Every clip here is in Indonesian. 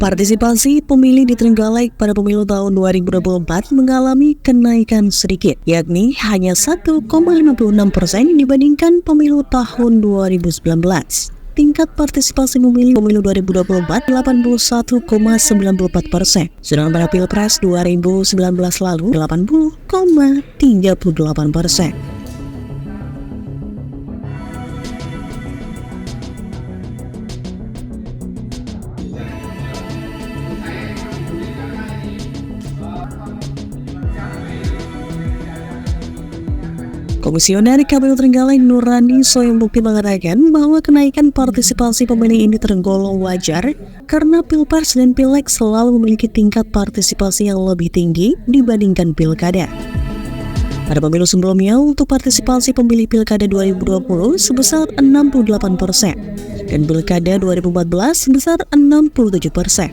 Partisipasi pemilih di Trenggalek pada pemilu tahun 2024 mengalami kenaikan sedikit, yakni hanya 1,56% dibandingkan pemilu tahun 2019. Tingkat partisipasi pemilih pemilu 2024 81,94%, sedangkan pada Pilpres 2019 lalu 80,38%. Komisioner KPU Trenggalek Nurani Soyomukti mengatakan bahwa kenaikan partisipasi pemilih ini tergolong wajar karena Pilpres dan Pileg selalu memiliki tingkat partisipasi yang lebih tinggi dibandingkan Pilkada. Pada pemilu sebelumnya, untuk partisipasi pemilih Pilkada 2020 sebesar 68% dan Pilkada 2014 sebesar 67%.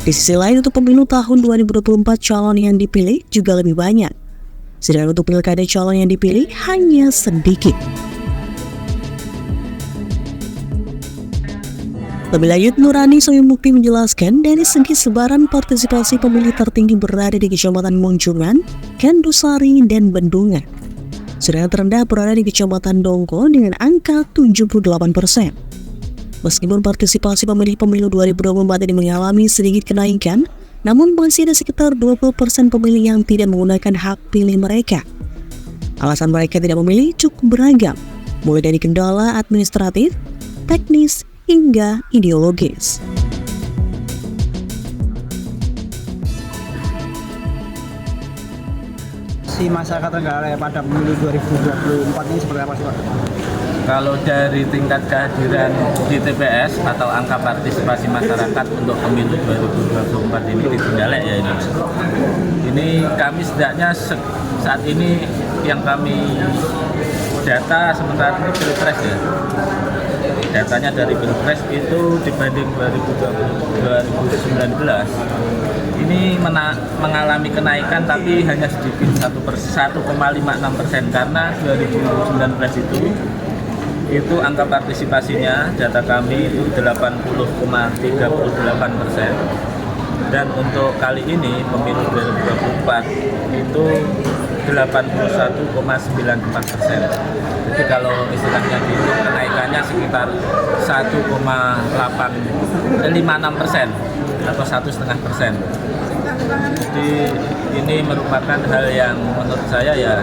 Di sisi lain, untuk pemilu tahun 2024 calon yang dipilih juga lebih banyak. Sedangkan untuk pilkada calon yang dipilih hanya sedikit. Lebih lanjut, Nurani Soyomukti menjelaskan dari segi sebaran partisipasi pemilih tertinggi berada di Kecamatan Munjungan, Gandusari, dan Bendungan. Sedangkan terendah berada di Kecamatan Dongko dengan angka 78%. Meskipun partisipasi pemilih pemilu 2024 ini mengalami sedikit kenaikan, namun masih ada sekitar 20% pemilih yang tidak menggunakan hak pilih mereka. Alasan mereka tidak memilih cukup beragam, mulai dari kendala administratif, teknis, hingga ideologis. Si masyarakat Trenggalek pada pemilu 2024 ini seperti apa sih, Pak? Kalau dari tingkat kehadiran di TPS atau angka partisipasi masyarakat untuk pemilu 2024 ini di Trenggalek ya ini kami setidaknya saat ini yang kami data sementara ini Pilpres ya. Datanya dari Pilpres itu dibanding 2019 ini mengalami kenaikan tapi hanya sedikit 1,56% karena 2019 itu angka partisipasinya data kami itu 80,38%, dan untuk kali ini pemilu 2024 itu 81,94%. Jadi kalau istilahnya dihitung kenaikannya sekitar 1,56% atau 1,5%. Jadi ini merupakan hal yang menurut saya ya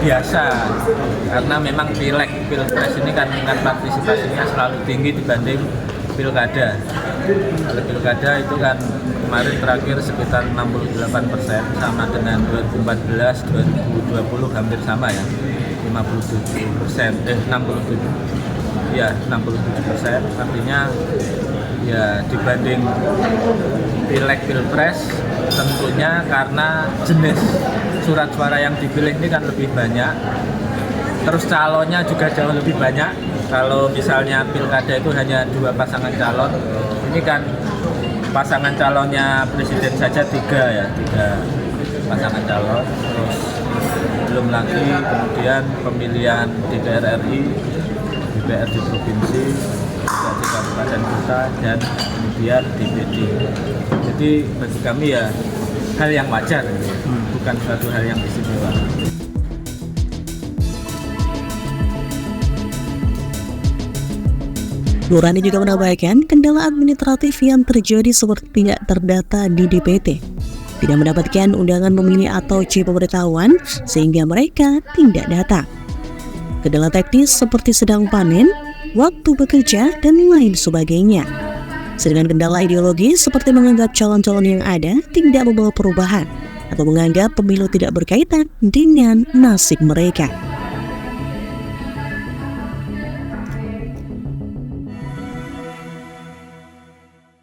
biasa, karena memang Pilpres ini kan tingkat partisipasinya selalu tinggi dibanding Pilkada. Kalau Pilkada itu kan kemarin terakhir sekitar 68%, sama dengan 2014, 2020 hampir sama ya, 67%, artinya ya dibanding Pileg Pilpres tentunya karena jenis surat suara yang dipilih ini kan lebih banyak, terus calonnya juga jauh lebih banyak. Kalau misalnya Pilkada itu hanya 2 pasangan calon, ini kan pasangan calonnya presiden saja 3 pasangan calon, terus belum lagi kemudian pemilihan DPR RI, DPR di provinsi, di kabupaten kota, dan kemudian DPD. Jadi bagi kami ya hal yang wajar, bukan suatu hal yang istimewa. Nurani juga menambahkan kendala administratif yang terjadi seperti tidak terdata di DPT, tidak mendapatkan undangan memilih atau C pemberitahuan sehingga mereka tidak datang. Kendala teknis seperti sedang panen, waktu bekerja, dan lain sebagainya. Sedangkan kendala ideologis seperti menganggap calon-calon yang ada tidak membawa perubahan atau menganggap pemilu tidak berkaitan dengan nasib mereka.